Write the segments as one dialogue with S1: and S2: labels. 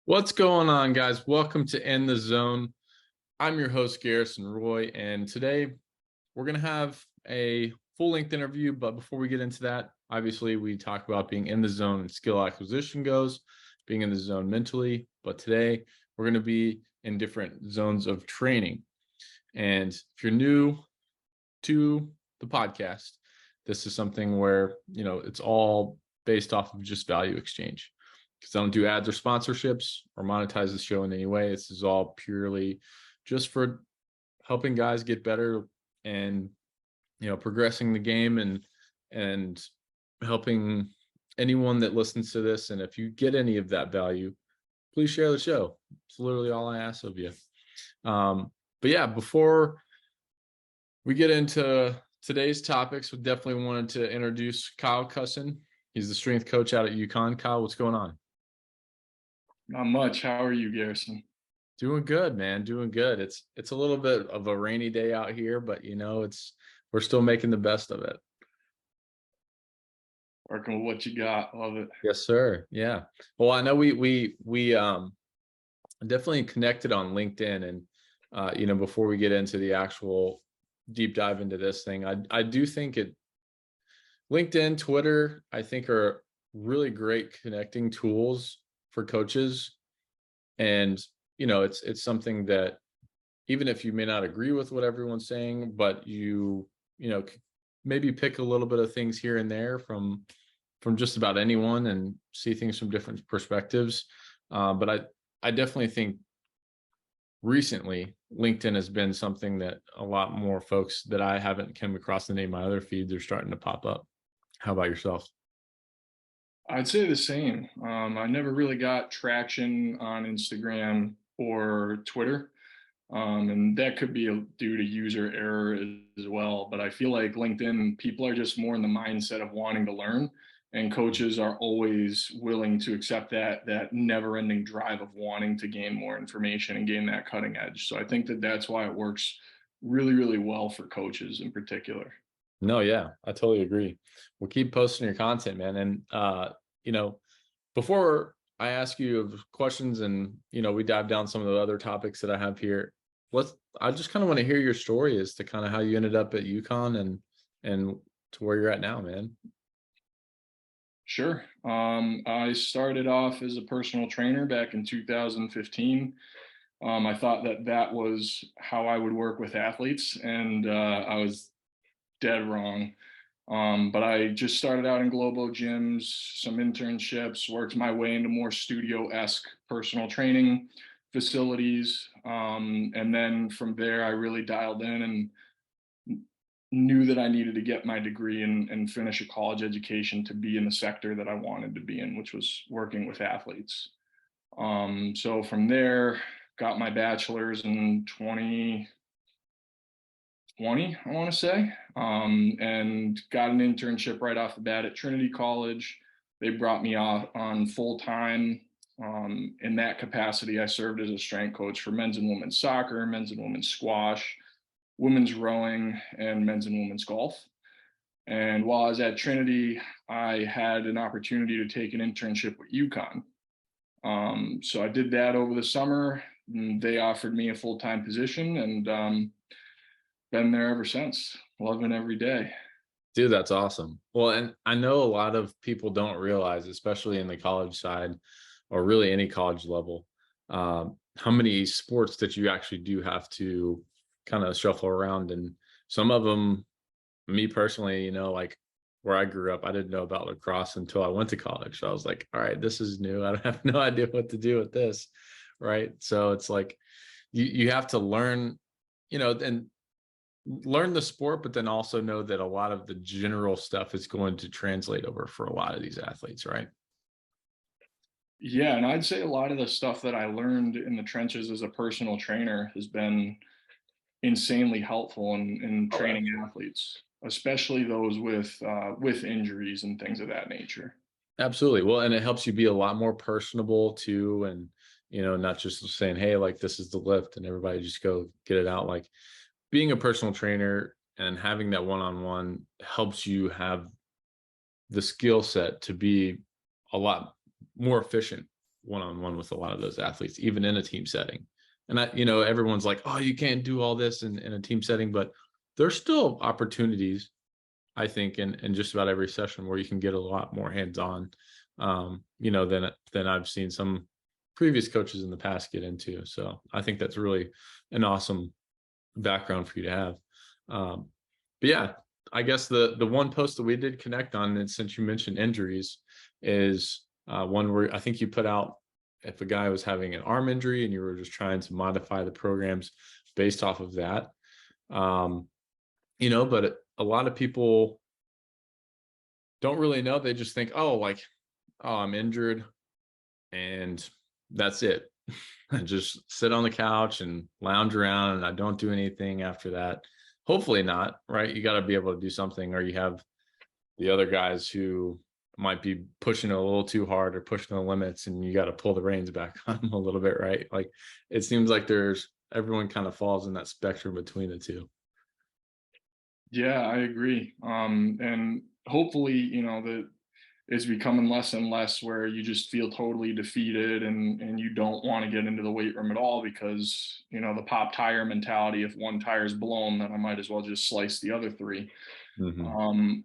S1: What's going on, guys? Welcome to In the Zone. I'm your host, Garrison Roy, and today we're going to have a full-length interview. But before we get into that, obviously, we talk about being in the zone and skill acquisition goes, being in the zone mentally. But today, we're going to be in different zones of training. And if you're new to the podcast, this is something where, it's all based off of just value exchange, because I don't do ads or sponsorships or monetize the show in any way. This is all purely just for helping guys get better and, progressing the game and helping anyone that listens to this. And if you get any of that value, please share the show. It's literally all I ask of you. But yeah, before we get into today's topics, we definitely wanted to introduce Kyle Cusson. He's the strength coach out at UConn. Kyle, what's going on?
S2: Not much. How are you, Garrison?
S1: Doing good, man. Doing good. It's a little bit of a rainy day out here, but we're still making the best of it.
S2: Working with what you got. Love it.
S1: Yes, sir. Yeah. Well, I know we definitely connected on LinkedIn, and before we get into the actual deep dive into this thing, I do think LinkedIn, Twitter, I think are really great connecting tools for coaches. And it's something that even if you may not agree with what everyone's saying, but maybe pick a little bit of things here and there from just about anyone and see things from different perspectives. But I definitely think recently LinkedIn has been something that a lot more folks that I haven't come across in any of my other feeds are starting to pop up. How about yourself?
S2: I'd say the same. I never really got traction on Instagram or Twitter. And that could be due to user error as well. But I feel like LinkedIn, people are just more in the mindset of wanting to learn, and coaches are always willing to accept that never-ending drive of wanting to gain more information and gain that cutting edge. So I think that's why it works really, really well for coaches in particular.
S1: No, yeah, I totally agree. Well, keep posting your content, man. And before I ask you questions and we dive down some of the other topics that I have here, I just kind of want to hear your story as to kind of how you ended up at UConn and to where you're at now, man.
S2: Sure. I started off as a personal trainer back in 2015. I thought that was how I would work with athletes, and I was dead wrong. But I just started out in Globo gyms, some internships, worked my way into more studio-esque personal training facilities. And then from there, I really dialed in and knew that I needed to get my degree and finish a college education to be in the sector that I wanted to be in, which was working with athletes. So from there, got my bachelor's in 2020, I want to say, and got an internship right off the bat at Trinity College. They brought me on full time. In that capacity, I served as a strength coach for men's and women's soccer, men's and women's squash, women's rowing, and men's and women's golf. And while I was at Trinity, I had an opportunity to take an internship with UConn. So I did that over the summer. And they offered me a full-time position, and been there ever since. Loving every day.
S1: Dude, that's awesome. Well, and I know a lot of people don't realize, especially in the college side or really any college level, how many sports that you actually do have to kind of shuffle around. And some of them, me personally, like where I grew up, I didn't know about lacrosse until I went to college. So I was like, all right, this is new. I have no idea what to do with this. Right. So it's like you have to learn, and learn the sport, but then also know that a lot of the general stuff is going to translate over for a lot of these athletes, right?
S2: Yeah, and I'd say a lot of the stuff that I learned in the trenches as a personal trainer has been insanely helpful in
S1: Oh,
S2: training athletes, especially those with injuries and things of that nature.
S1: absolutely. Well, and it helps you be a lot more personable too. And, not just saying, hey, like this is the lift and everybody just go get it out. Like being a personal trainer and having that one-on-one helps you have the skill set to be a lot more efficient one-on-one with a lot of those athletes, even in a team setting. And everyone's like, oh, you can't do all this in a team setting, but there's still opportunities, I think, in just about every session where you can get a lot more hands-on, than I've seen some previous coaches in the past get into. So I think that's really an awesome background for you to have. But yeah, I guess the one post that we did connect on, and since you mentioned injuries, is one where I think you put out if a guy was having an arm injury and you were just trying to modify the programs based off of that. But a lot of people don't really know. They just think, oh, I'm injured and that's it. I just sit on the couch and lounge around and I don't do anything after that. Hopefully not, right? You got to be able to do something, or you have the other guys who might be pushing it a little too hard or pushing the limits, and you got to pull the reins back on them a little bit, right? Like it seems like everyone kind of falls in that spectrum between the two.
S2: Yeah, I agree. And hopefully, that it's becoming less and less where you just feel totally defeated and you don't want to get into the weight room at all because, the pop tire mentality, if one tire is blown, then I might as well just slice the other three.
S1: Mm-hmm.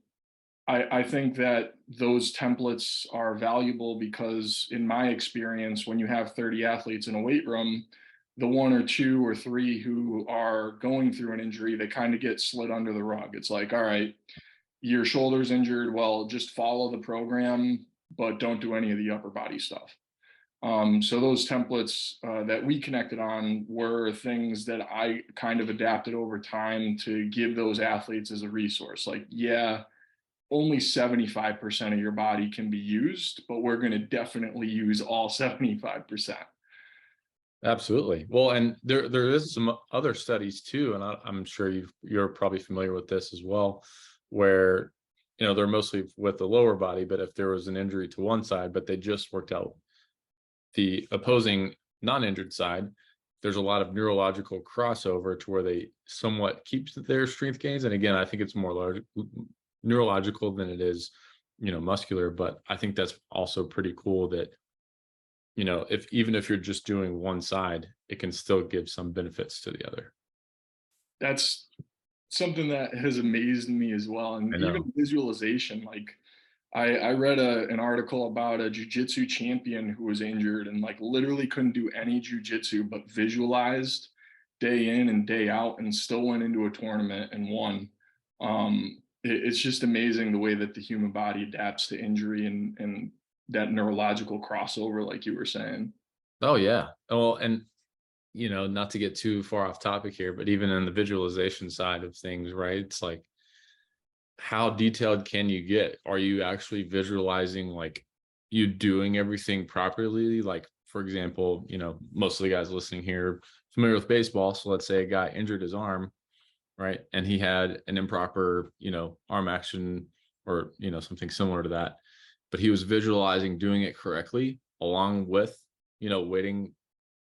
S2: I think that those templates are valuable because, in my experience, when you have 30 athletes in a weight room, the one or two or three who are going through an injury, they kind of get slid under the rug. It's like, all right, your shoulder's injured. Well, just follow the program, but don't do any of the upper body stuff. So those templates that we connected on were things that I kind of adapted over time to give those athletes as a resource. Like, yeah, only 75% of your body can be used, but we're going to definitely use all 75%.
S1: Absolutely. Well, and there is some other studies too, and I'm sure you're probably familiar with this as well, where they're mostly with the lower body, but if there was an injury to one side, but they just worked out the opposing non-injured side, there's a lot of neurological crossover to where they somewhat keep their strength gains. And again, I think it's more neurological than it is, muscular, but I think that's also pretty cool that even if you're just doing one side, it can still give some benefits to the other.
S2: That's something that has amazed me as well. And
S1: I
S2: even
S1: know.
S2: visualization, like I read an article about a jujitsu champion who was injured and like literally couldn't do any jujitsu, but visualized day in and day out and still went into a tournament and won. It's just amazing the way that the human body adapts to injury and that neurological crossover, like you were saying.
S1: Oh yeah. Well, and not to get too far off topic here, but even in the visualization side of things, right? It's like, how detailed can you get? Are you actually visualizing like you doing everything properly? Like, for example, most of the guys listening here are familiar with baseball. So let's say a guy injured his arm, right? And he had an improper, arm action or, something similar to that. But he was visualizing doing it correctly along with, waiting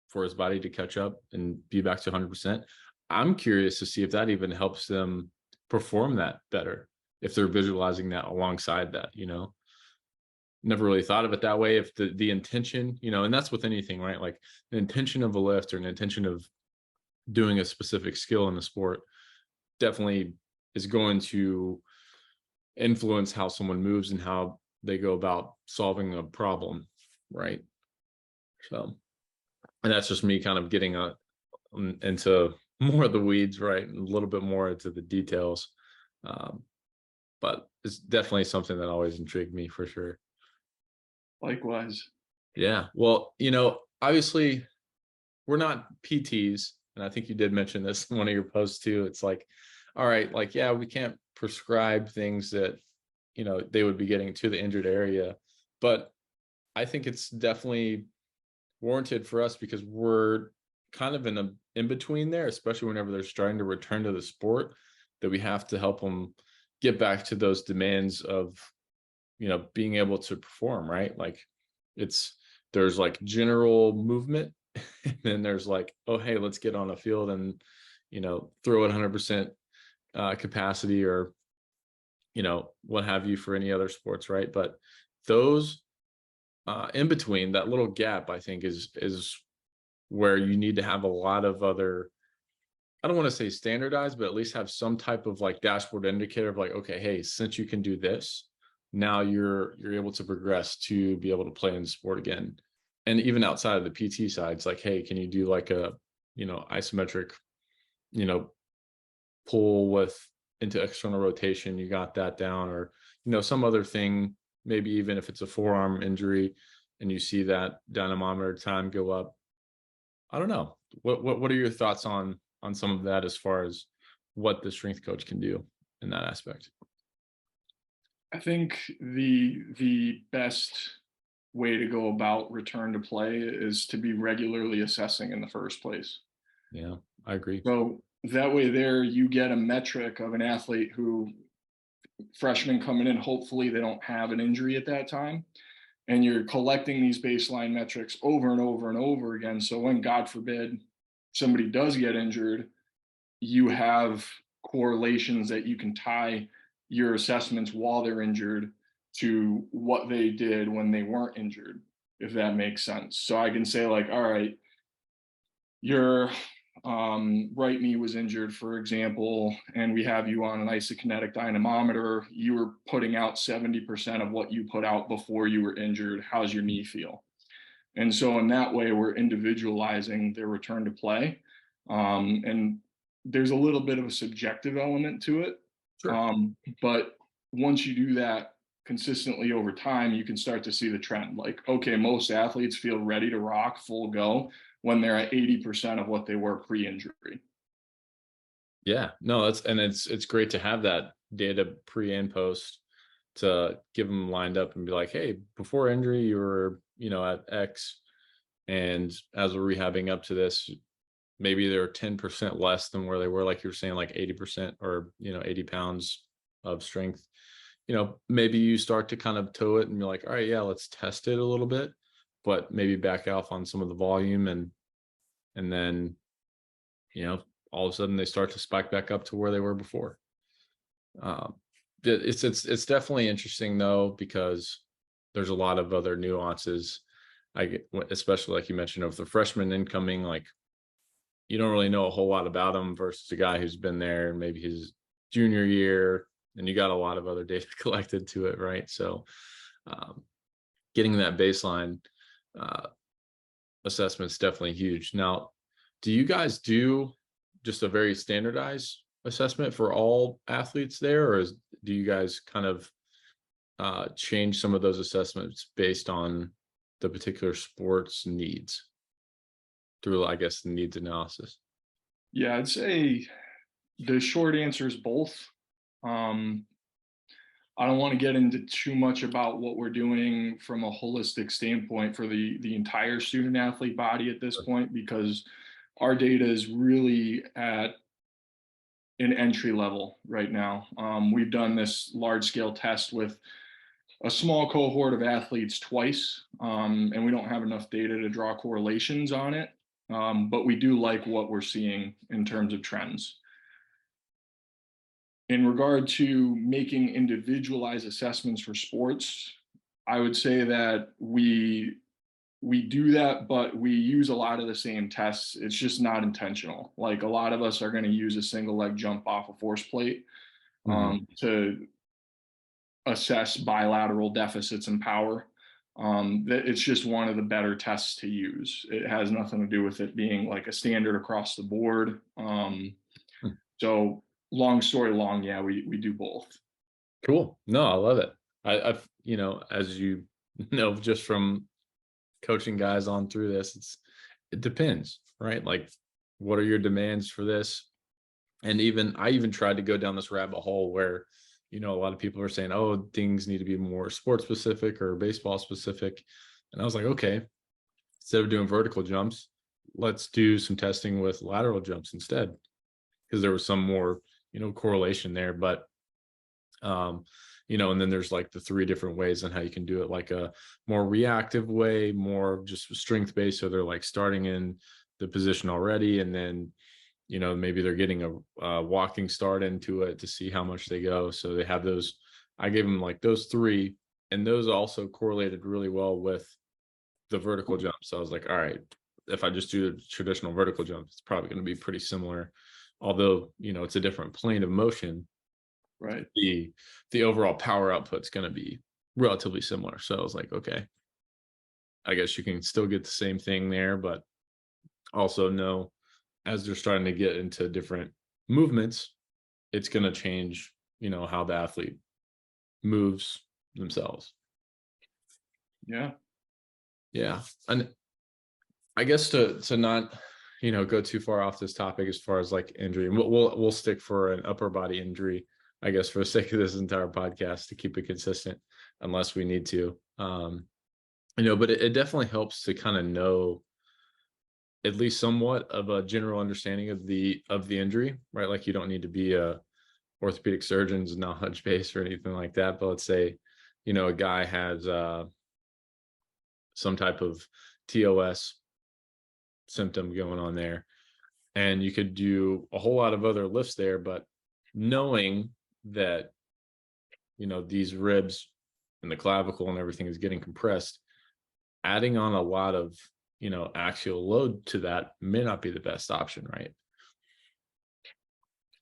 S1: for his body to catch up and be back to 100%. I'm curious to see if that even helps them perform that better, if they're visualizing that alongside that. Never really thought of it that way. If the intention, and that's with anything, right? Like the intention of a lift or an intention of doing a specific skill in the sport definitely is going to influence how someone moves and how they go about solving a problem, right? So, and that's just me kind of getting into more of the weeds, right? A little bit more into the details. But it's definitely something that always intrigued me for sure.
S2: Likewise.
S1: Yeah. Well, obviously we're not PTs. And I think you did mention this in one of your posts too. It's like, all right, like, yeah, we can't prescribe things that, they would be getting to the injured area. But I think it's definitely warranted for us because we're kind of in between there, especially whenever they're starting to return to the sport, that we have to help them get back to those demands of, being able to perform, right? Like there's like general movement and then there's like, oh, hey, let's get on a field and, throw it 100% capacity or, what have you for any other sports, right? But those in between, that little gap, I think is where you need to have a lot of other, I don't want to say standardized, but at least have some type of like dashboard indicator of like, okay, hey, since you can do this, now you're able to progress to be able to play in the sport again. And even outside of the PT side, it's like, hey, can you do like a, isometric, you know, pull with into external rotation? You got that down, or some other thing, maybe even if it's a forearm injury and you see that dynamometer time go up. I don't know. What are your thoughts on some of that as far as what the strength coach can do in that aspect?
S2: I think the best way to go about return to play is to be regularly assessing in the first place.
S1: Yeah, I agree.
S2: So that way there you get a metric of an athlete who, freshmen coming in, hopefully they don't have an injury at that time. And you're collecting these baseline metrics over and over and over again. So when, God forbid, somebody does get injured, you have correlations that you can tie your assessments while they're injured to what they did when they weren't injured, if that makes sense. So I can say, like, all right, your right knee was injured, for example, and we have you on an isokinetic dynamometer. You were putting out 70% of what you put out before you were injured. How's your knee feel? And so in that way, we're individualizing their return to play. And there's a little bit of a subjective element to it.
S1: Sure.
S2: But once you do that consistently over time, you can start to see the trend. Like, okay, most athletes feel ready to rock full go when they're at 80% of what they were pre-injury.
S1: Yeah, no, it's great to have that data pre and post to give them lined up and be like, hey, before injury, you were, at X. And as we're rehabbing up to this, maybe they're 10% less than where they were, like you were saying, like 80% or, 80 pounds of strength. Maybe you start to kind of toe it and you're like, all right, yeah, let's test it a little bit, but maybe back off on some of the volume, and then, all of a sudden they start to spike back up to where they were before. Um, it's definitely interesting though, because there's a lot of other nuances. I get, especially like you mentioned, of the freshman incoming, like you don't really know a whole lot about him versus a guy who's been there maybe his junior year, and you got a lot of other data collected to it, right? So getting that baseline assessment is definitely huge. Now, do you guys do just a very standardized assessment for all athletes there, or do you guys kind of change some of those assessments based on the particular sports needs through, I guess, the needs analysis?
S2: Yeah, I'd say the short answer is both. Um, I don't want to get into too much about what we're doing from a holistic standpoint for the entire student athlete body at this point, because our data is really at an entry level right now. We've done this large scale test with a small cohort of athletes twice, and we don't have enough data to draw correlations on it. But we do like what we're seeing in terms of trends. In regard to making individualized assessments for sports, I would say that we do that, but we use a lot of the same tests. It's just not intentional. Like, a lot of us are going to use a single leg jump off a force plate
S1: Mhm.
S2: to assess bilateral deficits in power. That it's just one of the better tests to use. It has nothing to do with it being like a standard across the board.
S1: Hmm.
S2: So long story long, yeah, we do both.
S1: Cool. No, I love it. I've, as you know, just from coaching guys on through this, it depends, right? Like, what are your demands for this? And I even tried to go down this rabbit hole where, a lot of people are saying, oh, things need to be more sports specific or baseball specific. And I was like, okay, instead of doing vertical jumps, let's do some testing with lateral jumps instead, because there was some more, correlation there. But and then there's like the three different ways on how you can do it, like a more reactive way, more just strength based. So they're like starting in the position already, and then, maybe they're getting a walking start into it to see how much they go. So they have those. I gave them like those three, And those also correlated really well with the vertical jump. So I was like, all right, if I just do the traditional vertical jump, it's probably going to be pretty similar. Although, it's a different plane of motion,
S2: Right.
S1: the overall power output's going to be relatively similar. So I was like, okay, I guess you can still get the same thing there, but also know as they're starting to get into different movements, it's going to change, how the athlete moves themselves.
S2: Yeah.
S1: Yeah. And I guess to not, go too far off this topic as far as like injury, and we'll stick for an upper body injury, I guess, for the sake of this entire podcast to keep it consistent, unless we need to. But it definitely helps to kind of know at least somewhat of a general understanding of the injury, right? Like you don't need to be a orthopedic surgeon's knowledge base or anything like that. But let's say, a guy has some type of TOS symptom going on there, and you could do a whole lot of other lifts there, but knowing that, these ribs and the clavicle and everything is getting compressed, adding on a lot of, axial load to that may not be the best option, right?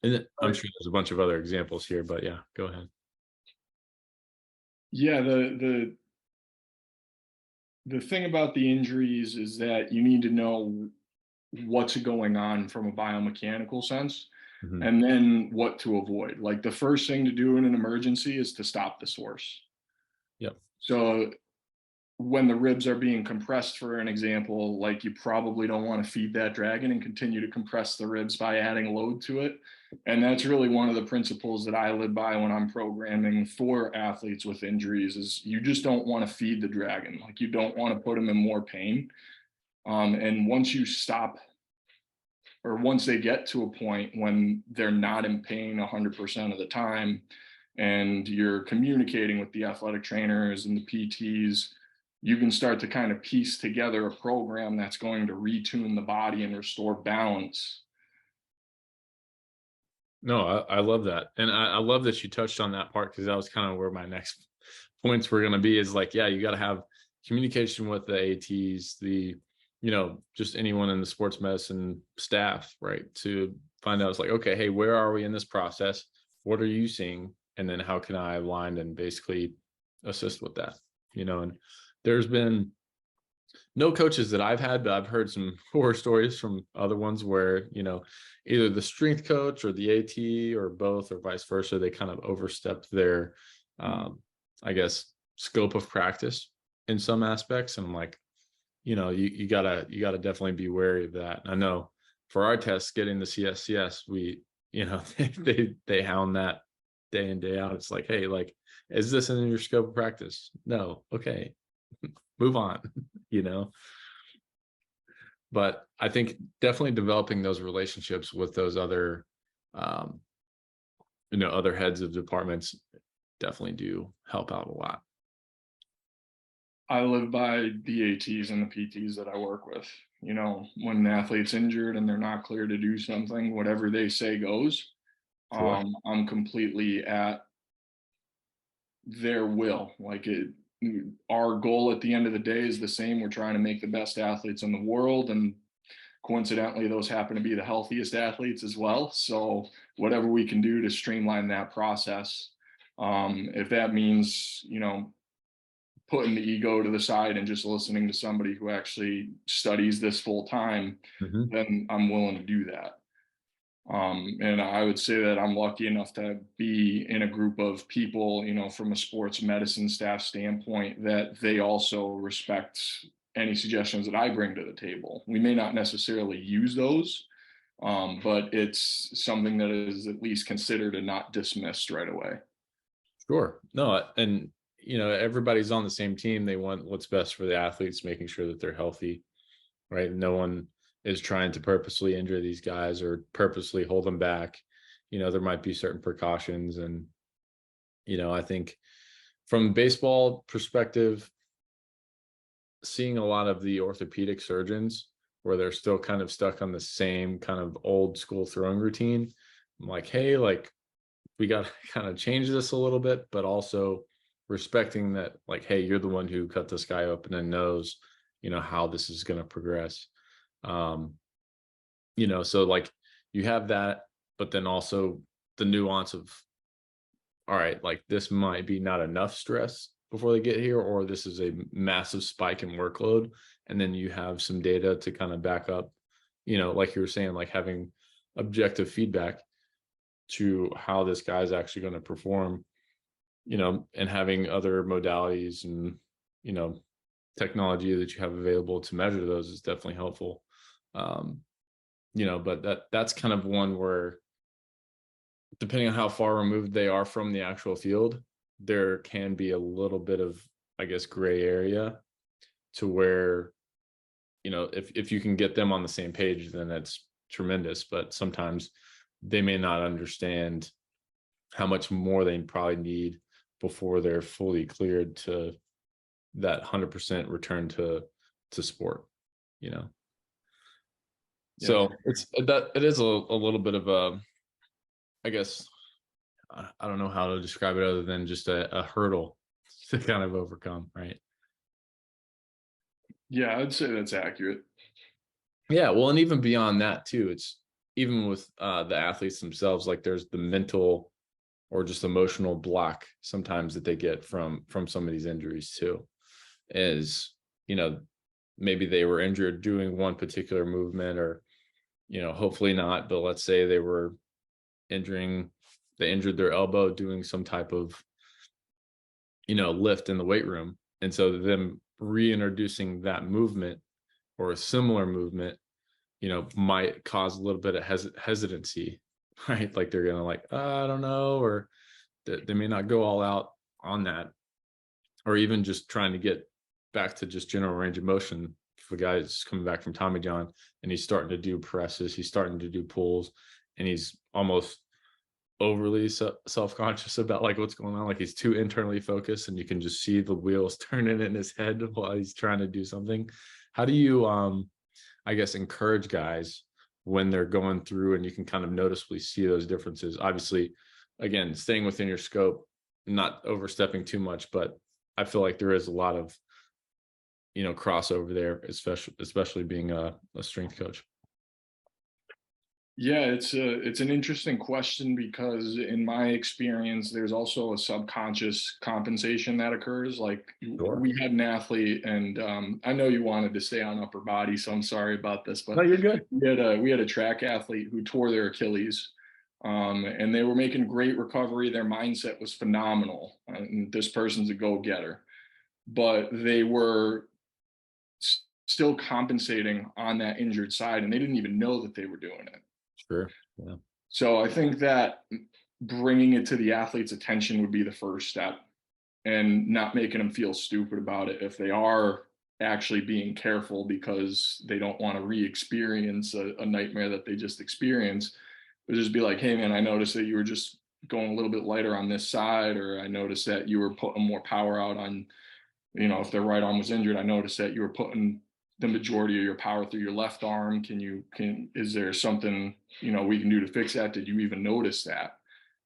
S1: And I'm
S2: Right.
S1: sure there's a bunch of other examples here, but yeah, go ahead.
S2: Yeah. The thing about the injuries is that you need to know what's going on from a biomechanical sense,
S1: Mhm.
S2: and then what to avoid. Like the first thing to do in an emergency is to stop the source.
S1: Yep.
S2: So when the ribs are being compressed, for an example, like you probably don't want to feed that dragon and continue to compress the ribs by adding load to it. And that's really one of the principles that I live by when I'm programming for athletes with injuries is you just don't want to feed the dragon. Like you don't want to put them in more pain. And once you stop, or once they get to a point when they're not in pain 100% of the time, and you're communicating with the athletic trainers and the PTs, you can start to kind of piece together a program that's going to retune the body and restore balance.
S1: No, I love that. And I love that you touched on that part, because that was kind of where my next points were going to be is like, yeah, you got to have communication with the ATs, just anyone in the sports medicine staff, right? To find out, it's like, okay, hey, where are we in this process? What are you seeing? And then how can I align and basically assist with that? And there's been no coaches that I've had, but I've heard some horror stories from other ones where, either the strength coach or the AT or both or vice versa, they kind of overstepped their, I guess, scope of practice in some aspects. And I'm like, you gotta definitely be wary of that. And I know for our tests, getting the CSCS, we, they hound that day in, day out. It's like, hey, like, is this in your scope of practice? No. Okay. Move on, you know. But I think definitely developing those relationships with those other um other heads of departments definitely do help out a lot.
S2: I live by the ATs and the PTs that I work with. When an athlete's injured and they're not clear to do something, whatever they say goes.
S1: Sure.
S2: I'm completely at their will. Our goal at the end of the day is the same. We're trying to make the best athletes in the world, and coincidentally, those happen to be the healthiest athletes as well. So whatever we can do to streamline that process, if that means putting the ego to the side and just listening to somebody who actually studies this full time,
S1: Mhm.
S2: then I'm willing to do that. And I would say that I'm lucky enough to be in a group of people, from a sports medicine staff standpoint, that they also respect any suggestions that I bring to the table. We may not necessarily use those, but it's something that is at least considered and not dismissed right away.
S1: Sure. No, and everybody's on the same team. They want what's best for the athletes, making sure that they're healthy, right? No one is trying to purposely injure these guys or purposely hold them back. There might be certain precautions. And I think from baseball perspective, seeing a lot of the orthopedic surgeons where they're still kind of stuck on the same kind of old school throwing routine, I'm like, hey, like, we got to kind of change this a little bit, but also respecting that, like, hey, you're the one who cut this guy open and knows, how this is going to progress. Um, so like you have that, but then also the nuance of, all right, like this might be not enough stress before they get here, or this is a massive spike in workload. And then you have some data to kind of back up, like you were saying, like having objective feedback to how this guy's actually going to perform, and having other modalities and, you know, technology that you have available to measure those is definitely helpful. Um, but that's kind of one where, depending on how far removed they are from the actual field, there can be a little bit of, I guess, gray area to where, if you can get them on the same page, then that's tremendous. But sometimes they may not understand how much more they probably need before they're fully cleared to that 100% return to sport, you know.
S2: Yeah.
S1: So it is a little bit of a, I guess, I don't know how to describe it other than just a hurdle to kind of overcome, right?
S2: Yeah, I'd say that's accurate.
S1: Yeah, well, and even beyond that too, it's even with the athletes themselves, like there's the mental or just emotional block sometimes that they get from some of these injuries too. Is, you know, maybe they were injured doing one particular movement, or, hopefully not, but let's say they injured their elbow doing some type of, lift in the weight room. And so them reintroducing that movement or a similar movement, might cause a little bit of hesitancy, right? Like they're gonna like, I don't know, or they may not go all out on that, or even just trying to get back to just general range of motion. If a guy's coming back from Tommy John and he's starting to do presses, he's starting to do pulls, and he's almost overly self-conscious about like what's going on, like he's too internally focused, and you can just see the wheels turning in his head while he's trying to do something. How do you I guess encourage guys when they're going through and you can kind of noticeably see those differences? Obviously, again, staying within your scope, not overstepping too much, but I feel like there is a lot of, crossover there, especially being a strength coach.
S2: Yeah, it's an interesting question because in my experience, there's also a subconscious compensation that occurs. Like
S1: Sure.
S2: we had an athlete, and I know you wanted to stay on upper body, so I'm sorry about this,
S1: No,
S2: but
S1: you're good.
S2: we had a track athlete who tore their Achilles, and they were making great recovery. Their mindset was phenomenal, and this person's a go-getter, but they were still compensating on that injured side, and they didn't even know that they were doing it.
S1: Sure. Yeah.
S2: So I think that bringing it to the athlete's attention would be the first step, and not making them feel stupid about it if they are actually being careful because they don't want to re-experience a nightmare that they just experienced. But just be like, hey man, I noticed that you were just going a little bit lighter on this side, or I noticed that you were putting more power out on, if their right arm was injured, I noticed that you were putting the majority of your power through your left arm. Is there something, we can do to fix that? Did you even notice that?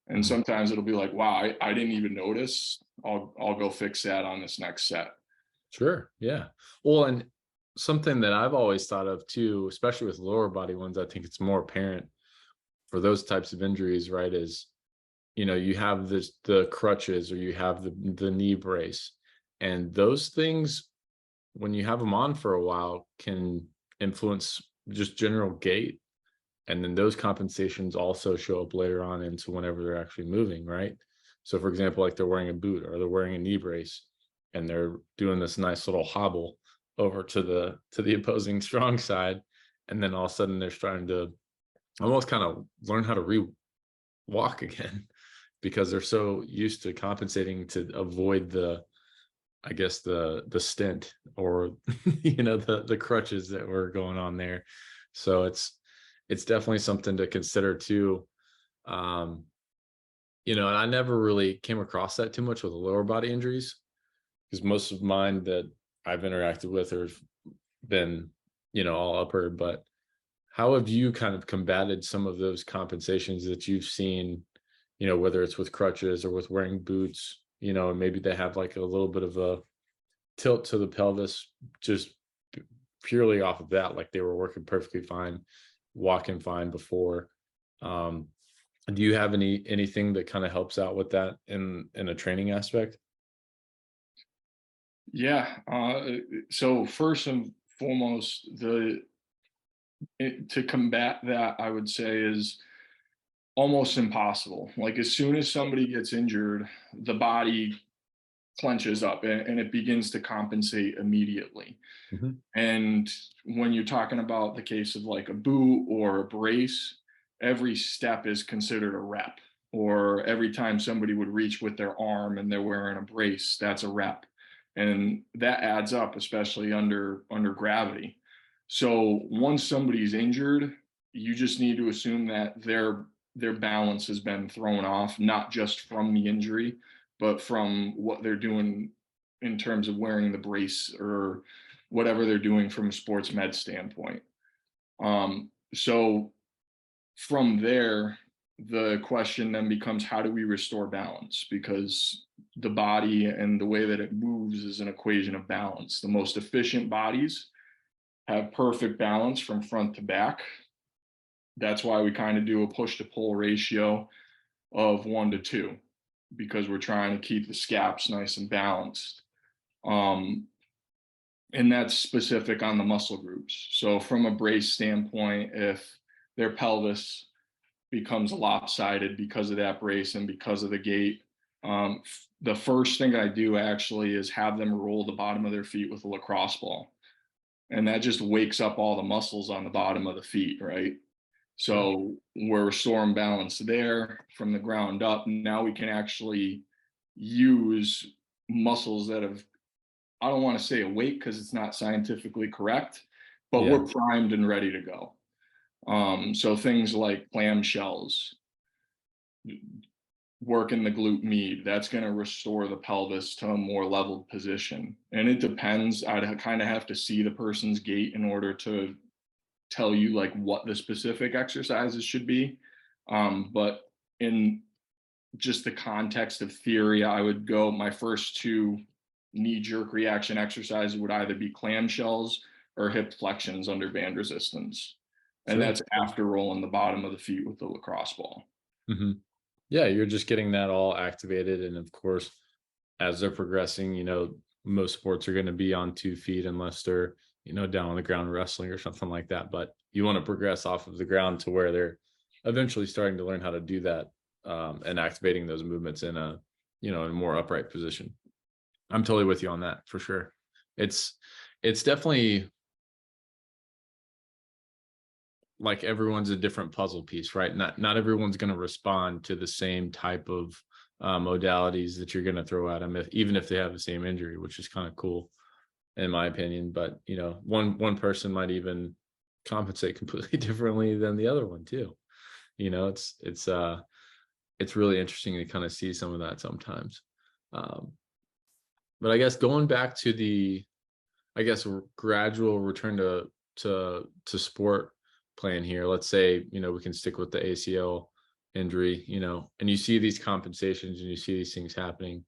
S2: And
S1: Mhm.
S2: sometimes it'll be like, wow, I didn't even notice. I'll go fix that on this next set.
S1: Sure. Yeah. Well, and something that I've always thought of too, especially with lower body ones, I think it's more apparent for those types of injuries, right? Is, you have the crutches, or you have the knee brace, and those things, when you have them on for a while, can influence just general gait. And then those compensations also show up later on into whenever they're actually moving, right? So for example, like they're wearing a boot or they're wearing a knee brace, and they're doing this nice little hobble over to the opposing strong side, and then all of a sudden they're starting to almost kind of learn how to walk again, because they're so used to compensating to avoid the, I guess, the stent, or the crutches that were going on there. So it's definitely something to consider too. um and I never really came across that too much with lower body injuries, because most of mine that I've interacted with have been, all upper. But how have you kind of combated some of those compensations that you've seen, whether it's with crutches or with wearing boots? and maybe they have like a little bit of a tilt to the pelvis just purely off of that, like they were working perfectly fine, walking fine before. Um, do you have anything that kind of helps out with that in a training aspect?
S2: Yeah. So first and foremost, to combat that, I would say is almost impossible. Like as soon as somebody gets injured, the body clenches up and it begins to compensate immediately.
S1: Mhm.
S2: And when you're talking about the case of like a boot or a brace, every step is considered a rep. Or every time somebody would reach with their arm and they're wearing a brace, that's a rep. And that adds up, especially under gravity. So once somebody's injured, you just need to assume that their balance has been thrown off, not just from the injury, but from what they're doing in terms of wearing the brace or whatever they're doing from a sports med standpoint. So from there, the question then becomes how do we restore balance? Because the body and the way that it moves is an equation of balance. The most efficient bodies have perfect balance from front to back. That's why we kind of do a push to pull ratio of 1 to 2 because we're trying to keep the scaps nice and balanced. Um, and that's specific on the muscle groups. So from a brace standpoint, if their pelvis becomes lopsided because of that brace and because of the gait, the first thing I do actually is have them roll the bottom of their feet with a lacrosse ball. And that just wakes up all the muscles on the bottom of the feet, right?
S1: Yeah.
S2: So we're restoring balance there from the ground up. Now we can actually use muscles that have, I don't want to say awake because it's not scientifically correct, but
S1: Yeah.
S2: we're primed and ready to go. So things like clamshells, working the glute med, that's going to restore the pelvis to a more leveled position. And it depends. I'd kind of have to see the person's gait in order to tell you like what the specific exercises should be. But in just the context of theory, I would go my first two knee jerk reaction exercises would either be clamshells or hip flexions under band resistance. And
S1: Sure.
S2: that's after rolling the bottom of the feet with the lacrosse ball.
S1: Hmm. Yeah, you're just getting that all activated, and of course, as they're progressing, most sports are going to be on 2 feet unless they're down on the ground wrestling or something like that. But you want to progress off of the ground to where they're eventually starting to learn how to do that, and activating those movements in a more upright position. I'm totally with you on that for sure. It's definitely like everyone's a different puzzle piece, right? Not everyone's going to respond to the same type of modalities that you're going to throw at them, even if they have the same injury, which is kind of cool in my opinion. But one person might even compensate completely differently than the other one too. It's really interesting to kind of see some of that sometimes. Um, but I guess going back to the gradual return to sport plan here. Let's say, we can stick with the ACL injury, and you see these compensations and you see these things happening,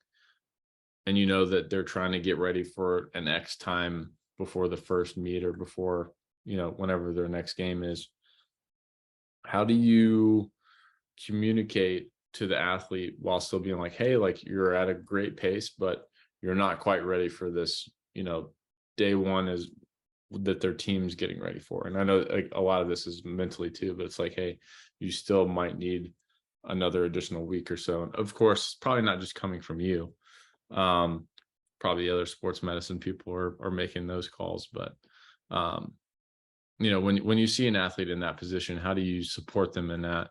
S1: and you know that they're trying to get ready for an X time before the first meet or before, whenever their next game is. How do you communicate to the athlete while still being like, hey, like you're at a great pace, but you're not quite ready for this, day one is that their team's getting ready for. And I know like a lot of this is mentally too, but it's like, hey, you still might need another additional week or so. And of course, probably not just coming from you. Um, Probably other sports medicine people are making those calls. But um, when you see an athlete in that position, how do you support them in that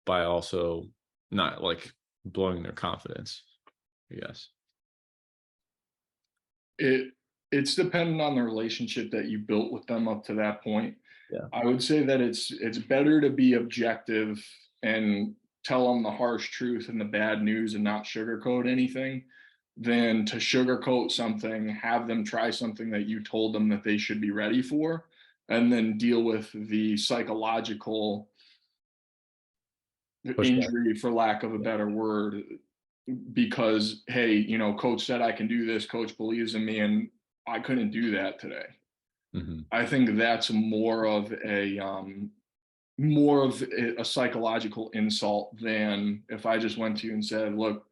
S1: by also not like blowing their confidence, I guess?
S2: It it's dependent on the relationship that you built with them up to that point.
S1: Yeah.
S2: I would say that it's better to be objective and tell them the harsh truth and the bad news and not sugarcoat anything than to sugarcoat something, have them try something that you told them that they should be ready for, and then deal with the psychological
S1: Pushback.
S2: injury, for lack of a
S1: Yeah.
S2: better word, because, hey, coach said I can do this, coach believes in me, and I couldn't do that today.
S1: Hmm.
S2: I think that's more of a psychological insult than if I just went to you and said, look,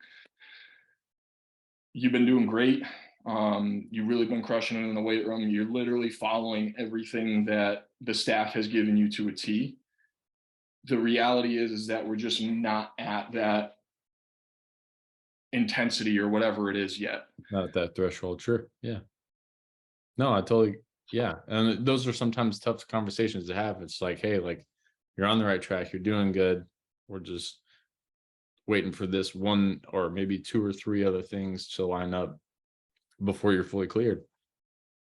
S2: you've been doing great. You've really been crushing it in the weight room. You're literally following everything that the staff has given you to a T. The reality is that we're just not at that intensity or whatever it is yet.
S1: Not at that threshold. Sure. Yeah. No, I totally. Yeah. And those are sometimes tough conversations to have. It's like, hey, like you're on the right track. You're doing good. We're just waiting for this one or maybe two or three other things to line up before you're fully cleared.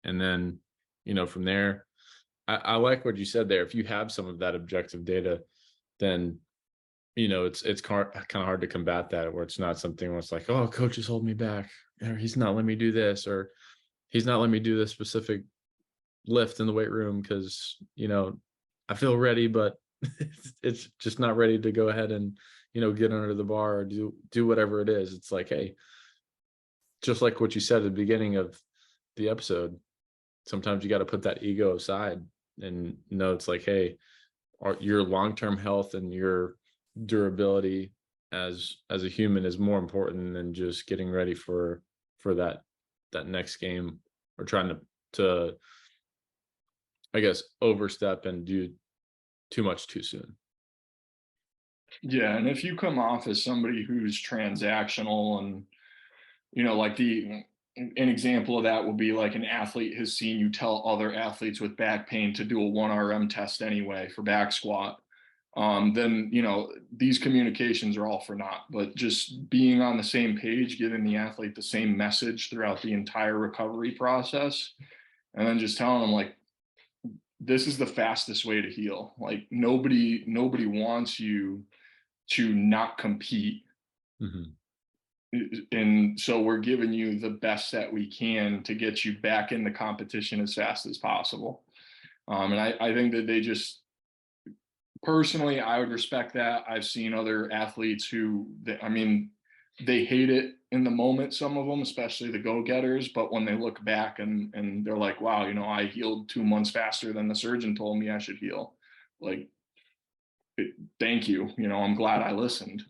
S1: And then, from there, I like what you said there. If you have some of that objective data, then it's kind of hard to combat that, where it's not something where it's like, oh, coach is holding me back, or he's not letting me do this, or he's not letting me do this specific lift in the weight room because I feel ready, but it's just not ready to go ahead and get under the bar or do whatever it is. It's like, hey, just like what you said at the beginning of the episode, sometimes you got to put that ego aside and know it's like, hey, your long-term health and your durability as a human is more important than just getting ready for that next game, or trying to I guess overstep and do too much too soon.
S2: Yeah, and if you come off as somebody who's transactional and like an example of that would be like an athlete has seen you tell other athletes with back pain to do a 1RM test anyway for back squat, then these communications are all for naught. But just being on the same page, giving the athlete the same message throughout the entire recovery process, and then just telling them like, this is the fastest way to heal. Like nobody wants you to not compete,
S1: Hmm.
S2: and so we're giving you the best that we can to get you back in the competition as fast as possible. And I think that they just, personally, I would respect that. I've seen other athletes I mean, they hate it in the moment, some of them, especially the go-getters, but when they look back and they're like, wow, I healed 2 months faster than the surgeon told me I should heal. Like, thank you. I'm glad I listened.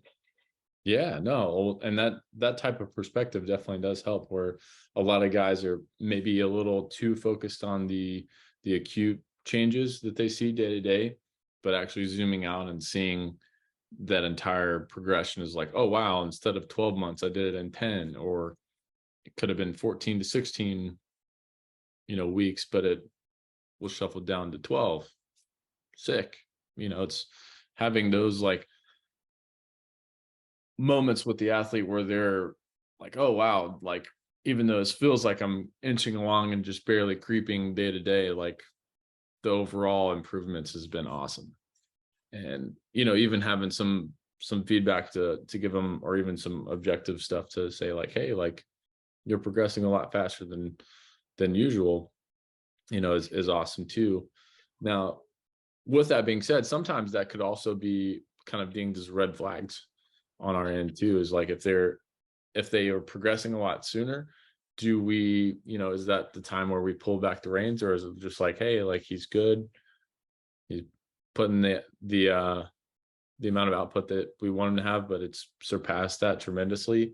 S1: Yeah, no, and that type of perspective definitely does help, where a lot of guys are maybe a little too focused on the acute changes that they see day to day, but actually zooming out and seeing that entire progression is like, oh wow, instead of 12 months I did it in 10, or it could have been 14 to 16 weeks, but it was shuffled down to 12. Sick. It's having those like moments with the athlete where they're like, oh wow, like even though it feels like I'm inching along and just barely creeping day to day, like the overall improvements has been awesome. And even having some feedback to give them, or even some objective stuff to say like, hey, like you're progressing a lot faster than usual, is awesome too. Now, with that being said, sometimes that could also be kind of dinged as red flags on our end too, is like if they are progressing a lot sooner, do we, is that the time where we pull back the reins, or is it just like, hey, like he's good, he's putting the amount of output that we want him to have, but it's surpassed that tremendously.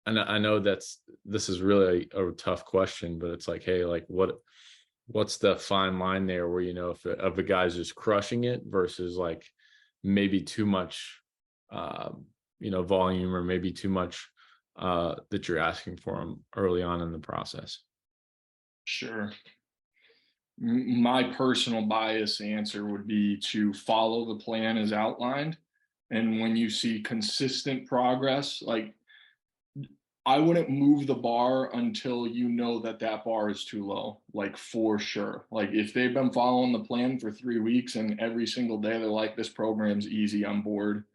S1: And I know this is really a tough question, but it's like, hey, like what's the fine line there where if a guy's just crushing it versus like maybe too much volume, or maybe too much that you're asking for him early on in the process.
S2: Sure. My personal bias answer would be to follow the plan as outlined. And when you see consistent progress, like, I wouldn't move the bar until that bar is too low, like for sure. Like if they've been following the plan for 3 weeks and every single day they're like, this program's easy, I'm bored,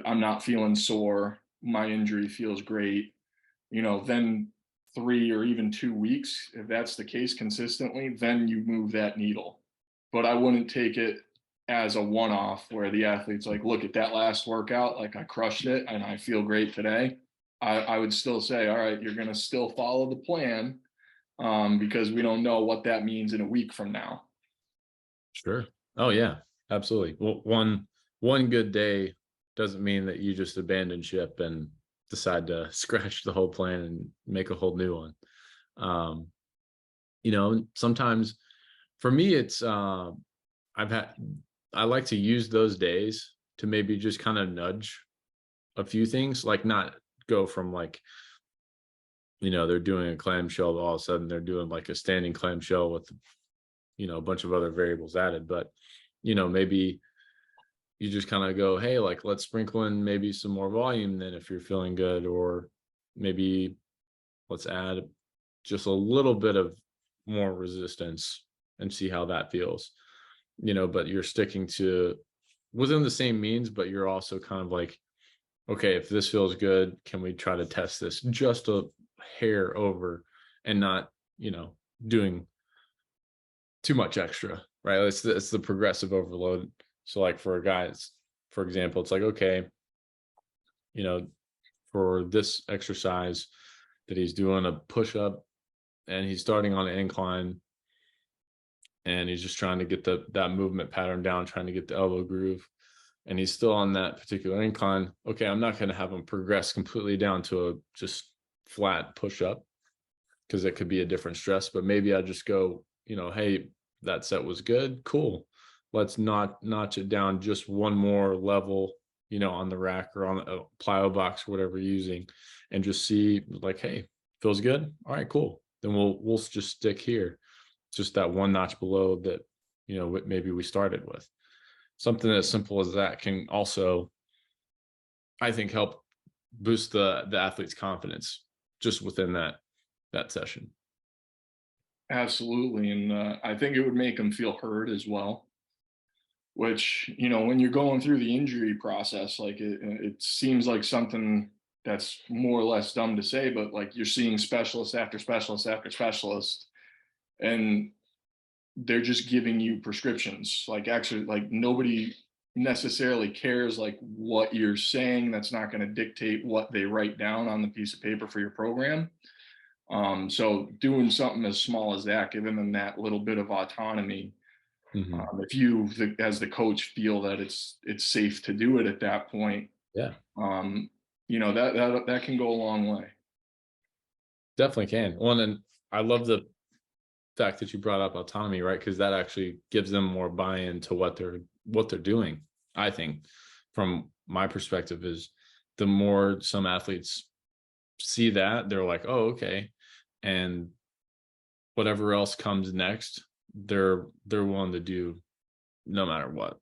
S2: I'm not feeling sore, my injury feels great, then 3 or even 2 weeks, if that's the case consistently, then you move that needle. But I wouldn't take it as a one-off where the athlete's like, look at that last workout, like I crushed it and I feel great today. I would still say, all right, you're going to still follow the plan, because we don't know what that means in a week from now.
S1: Sure. Oh yeah, absolutely. Well, one good day doesn't mean that you just abandon ship and decide to scratch the whole plan and make a whole new one. Um, Sometimes for me, it's I've had I like to use those days to maybe just kind of nudge a few things, like not go from like, they're doing a clamshell, all of a sudden they're doing like a standing clamshell with, a bunch of other variables added. But, maybe you just kind of go, hey, like let's sprinkle in maybe some more volume then if you're feeling good, or maybe let's add just a little bit of more resistance and see how that feels. But you're sticking to within the same means, but you're also kind of like, okay, if this feels good, can we try to test this just a hair over and not, doing too much extra, right? It's the progressive overload. So like for a guy, for example, it's like, okay, you know, for this exercise that he's doing a push up and he's starting on an incline and he's just trying to get that movement pattern down, trying to get the elbow groove, and he's still on that particular incline. Okay, I'm not going to have him progress completely down to a just flat push up because it could be a different stress, but maybe I just go, hey, that set was good, cool, let's not notch it down just one more level, on the rack or on the plyo box, whatever you're using, and just see like, hey, feels good, all right, cool, then we'll just stick here, just that one notch below that, maybe we started with. Something as simple as that can also, I think, help boost the athlete's confidence just within that session.
S2: Absolutely. And I think it would make them feel heard as well, which, when you're going through the injury process, like it seems like something that's more or less dumb to say, but like you're seeing specialist after specialist after specialist, and they're just giving you prescriptions. Like actually, like nobody necessarily cares like what you're saying. That's not going to dictate what they write down on the piece of paper for your program. So doing something as small as that, giving them that little bit of autonomy,
S1: Hmm.
S2: if you, as the coach, feel that it's safe to do it at that point,
S1: Yeah,
S2: um, that can go a long way.
S1: definitely can. One, and I love the fact that you brought up autonomy, right? Because that actually gives them more buy-in to what they're doing. I think, from my perspective, is the more some athletes see that, they're like, oh, okay, and whatever else comes next, they're willing to do no matter what.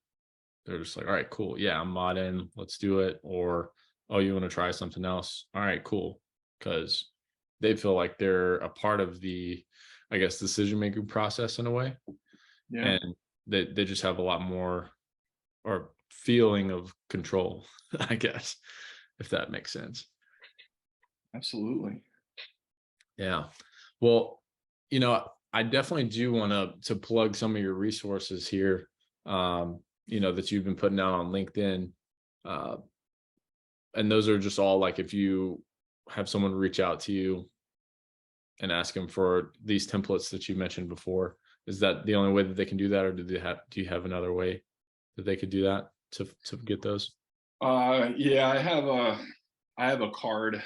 S1: They're just like, all right, cool, yeah, I'm mod in, let's do it. Or, oh, you want to try something else? All right, cool, because they feel like they're a part of the, I guess, decision making process in a way,
S2: Yeah,
S1: and they just have a lot more or feeling of control, I guess, if that makes sense.
S2: absolutely.
S1: Yeah. Well, I definitely do want to plug some of your resources here, that you've been putting out on LinkedIn. Uh, and those are just all like if you have someone reach out to you and ask them for these templates that you mentioned before, is that the only way that they can do that, or do you have another way that they could do that to get those?
S2: Yeah, I have a card.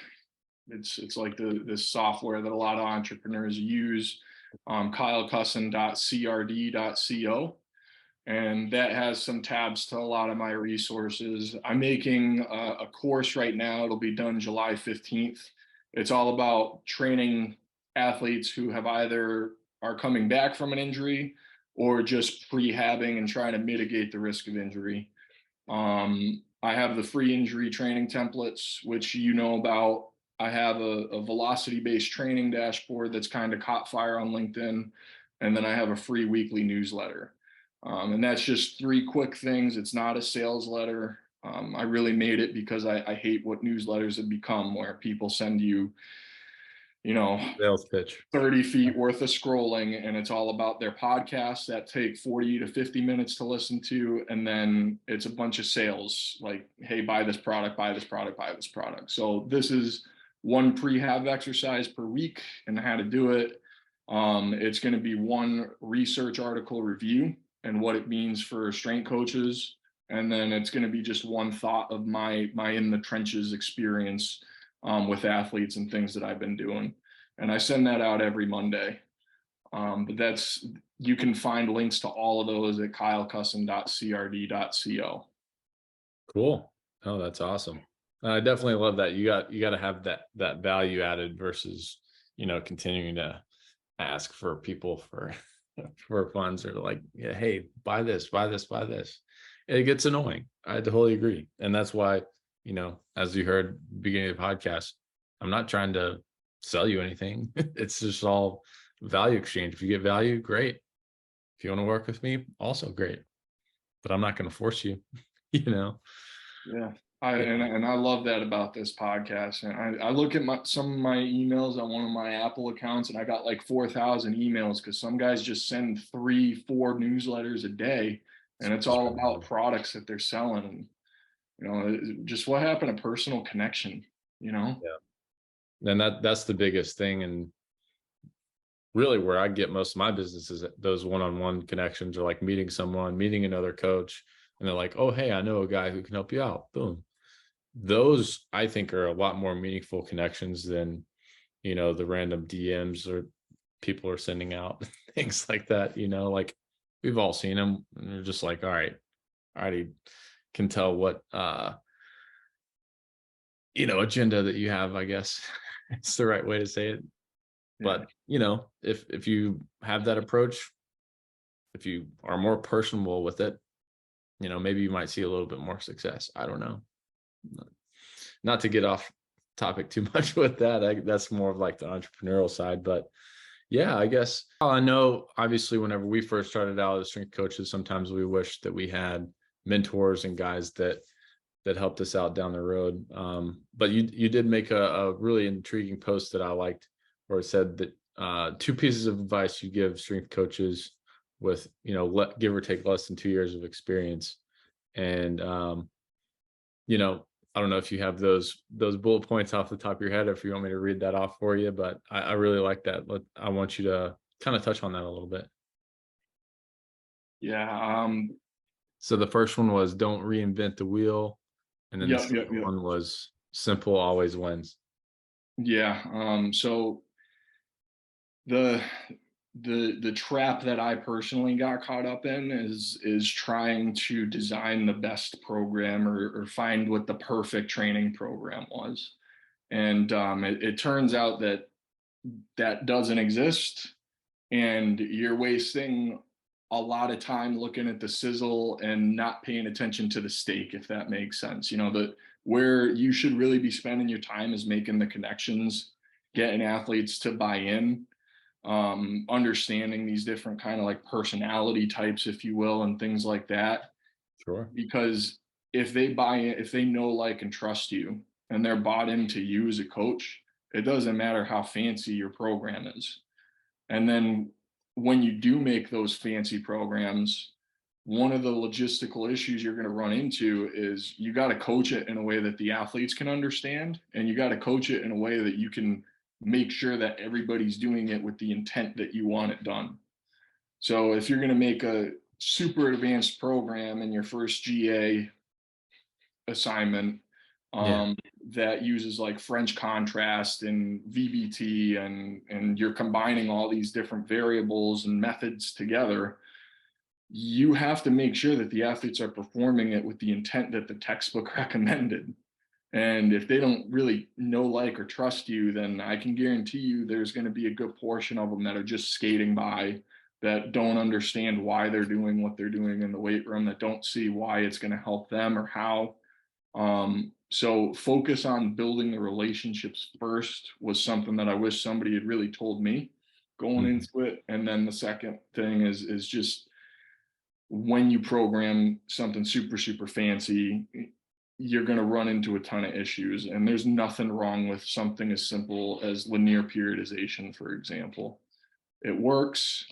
S2: It's like this software that a lot of entrepreneurs use, kylecusson.crd.co, and that has some tabs to a lot of my resources. I'm making a course right now. It'll be done July 15th. It's all about training athletes who have either are coming back from an injury or just prehabbing and trying to mitigate the risk of injury. I have the free injury training templates, which you know about. I have a velocity based training dashboard that's kind of caught fire on LinkedIn. And then I have a free weekly newsletter. And that's just three quick things. It's not a sales letter. I really made it because I hate what newsletters have become, where people send you you know,
S1: Sales pitch.
S2: 30 feet worth of scrolling, and it's all about their podcasts that take 40 to 50 minutes to listen to. And then it's a bunch of sales like, hey, buy this product, buy this product, buy this product. So this is one prehab exercise per week and how to do it. It's going to be one research article review and what it means for strength coaches. And then it's going to be just one thought of my in the trenches experience with athletes and things that I've been doing. And I send that out every Monday. But you can find links to all of those at kylecusson.crd.co.
S1: Cool. Oh, that's awesome. I definitely love that. You got to have that value added versus, continuing to ask for people for for funds or like, yeah, hey, buy this, buy this, buy this. It gets annoying. I totally agree. And that's why, as you heard beginning of the podcast, I'm not trying to sell you anything. It's just all value exchange. If you get value, great. If you want to work with me, also great. But I'm not going to force you, you know.
S2: Yeah. I love that about this podcast. And I look at some of my emails on one of my Apple accounts, and I got like 4,000 emails because some guys just send 3-4 newsletters a day, and it's all about products that they're selling. And just what happened to personal connection,
S1: Yeah. And that's the biggest thing. And really where I get most of my business is those one-on-one connections, or like meeting someone, meeting another coach, and they're like, oh, hey, I know a guy who can help you out. Boom. Those I think are a lot more meaningful connections than, the random DMs or people are sending out, things like that, like we've all seen them, and they're just like, all right, I already can tell what agenda that you have, I guess. It's the right way to say it. But if you have that approach, if you are more personable with it, maybe you might see a little bit more success. I don't know. Not to get off topic too much with that. That's more of like the entrepreneurial side. But yeah, I guess I know obviously whenever we first started out as strength coaches, sometimes we wish that we had mentors and guys that helped us out down the road. But you did make a really intriguing post that I liked, where it said that 2 pieces of advice you give strength coaches with, give or take less than 2 years of experience. And, I don't know if you have those bullet points off the top of your head, or if you want me to read that off for you, but I really like that. I want you to kind of touch on that a little bit.
S2: Yeah.
S1: So the first one was don't reinvent the wheel. And then the
S2: Yep.
S1: second one was simple always wins.
S2: Yeah. So the trap that I personally got caught up in is trying to design the best program, or find what the perfect training program was. And it turns out that doesn't exist, and you're wasting a lot of time looking at the sizzle and not paying attention to the steak, if that makes sense. Where you should really be spending your time is making the connections, getting athletes to buy in, understanding these different kind of like personality types, if you will, and things like that.
S1: Sure.
S2: Because if they buy in, if they know, like, and trust you, and they're bought into you as a coach, it doesn't matter how fancy your program is. And then when you do make those fancy programs, one of the logistical issues you're going to run into is you got to coach it in a way that the athletes can understand, and you got to coach it in a way that you can make sure that everybody's doing it with the intent that you want it done. So if you're going to make a super advanced program in your first GA assignment, that uses like French contrast and VBT, and you're combining all these different variables and methods together, you have to make sure that the athletes are performing it with the intent that the textbook recommended. And if they don't really know, like, or trust you, then I can guarantee you there's going to be a good portion of them that are just skating by, that don't understand why they're doing what they're doing in the weight room, that don't see why it's going to help them or how. So focus on building the relationships first was something that I wish somebody had really told me going into it. And then the second thing is just, when you program something super, super fancy, you're going to run into a ton of issues. And there's nothing wrong with something as simple as linear periodization, for example. It works.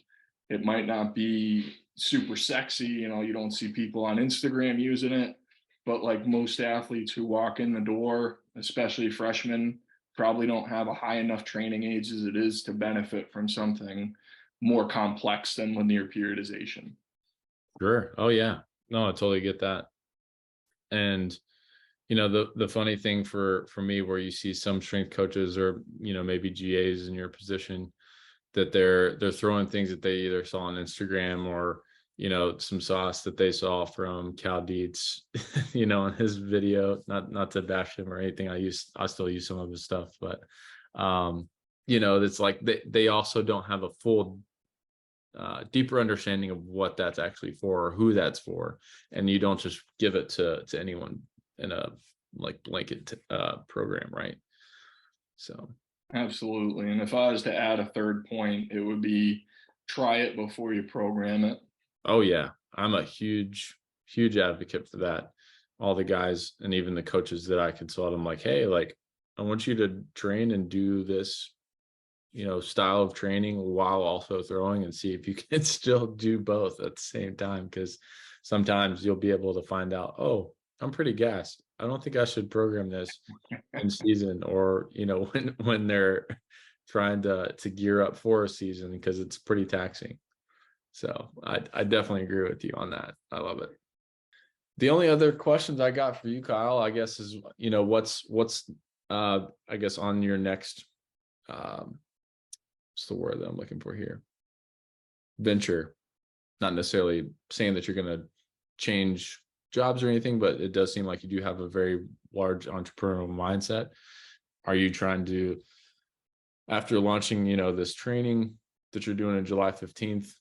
S2: It might not be super sexy. You don't see people on Instagram using it, but like most athletes who walk in the door, especially freshmen, probably don't have a high enough training age as it is to benefit from something more complex than linear periodization.
S1: Sure. Oh yeah. No, I totally get that. And the funny thing for me, where you see some strength coaches or maybe GAs in your position, that they're throwing things that they either saw on Instagram or some sauce that they saw from Cal Dietz, in his video. Not to bash him or anything. I still use some of his stuff, but it's like they also don't have a full deeper understanding of what that's actually for or who that's for, and you don't just give it to anyone in a like blanket program, right? So
S2: Absolutely. And if I was to add a third point, it would be try it before you program it.
S1: oh yeah, I'm a huge advocate for that. All the guys and even the coaches that I consult, I'm like, hey, like, I want you to train and do this style of training while also throwing, and see if you can still do both at the same time, because sometimes you'll be able to find out, oh, I'm pretty gassed, I don't think I should program this in season, or when they're trying to gear up for a season, because it's pretty taxing. So I definitely agree with you on that. I love it. The only other questions I got for you, Kyle, I guess is, what's I guess on your next what's the word that I'm looking for here? Venture. Not necessarily saying that you're going to change jobs or anything, but it does seem like you do have a very large entrepreneurial mindset. Are you trying to, after launching, this training that you're doing on July 15th,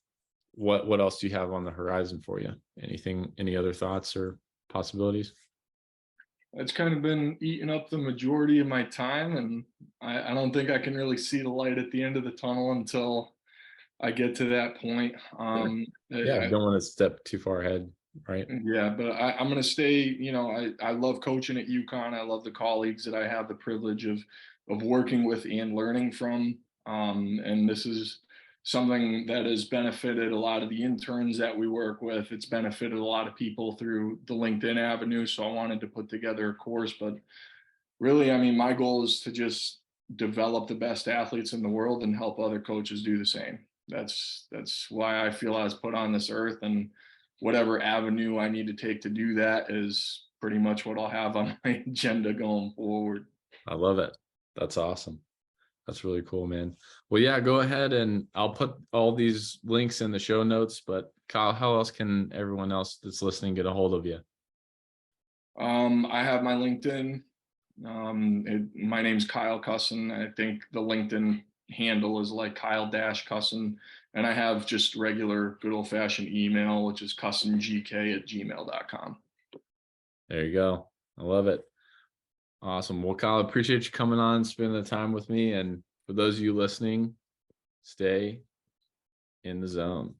S1: what else do you have on the horizon for you? Anything, any other thoughts or possibilities?
S2: It's kind of been eating up the majority of my time, and I don't think I can really see the light at the end of the tunnel until I get to that point.
S1: Yeah, don't want to step too far ahead, right?
S2: Yeah, but I'm going to stay. I love coaching at UConn. I love the colleagues that I have the privilege of working with and learning from. And this is something that has benefited a lot of the interns that we work with. It's benefited a lot of people through the LinkedIn avenue. So I wanted to put together a course. But really, I mean, my goal is to just develop the best athletes in the world and help other coaches do the same. That's why I feel I was put on this earth, and whatever avenue I need to take to do that is pretty much what I'll have on my agenda going forward.
S1: I love it. That's awesome. That's really cool, man. Well, yeah, go ahead, and I'll put all these links in the show notes. But Kyle, how else can everyone else that's listening get a hold of you?
S2: I have my LinkedIn. My name's Kyle Cusson. I think the LinkedIn handle is like Kyle-Cusson. And I have just regular good old fashioned email, which is cussongk@gmail.com.
S1: There you go. I love it. Awesome. Well, Kyle, I appreciate you coming on, spending the time with me. And for those of you listening, stay in the zone.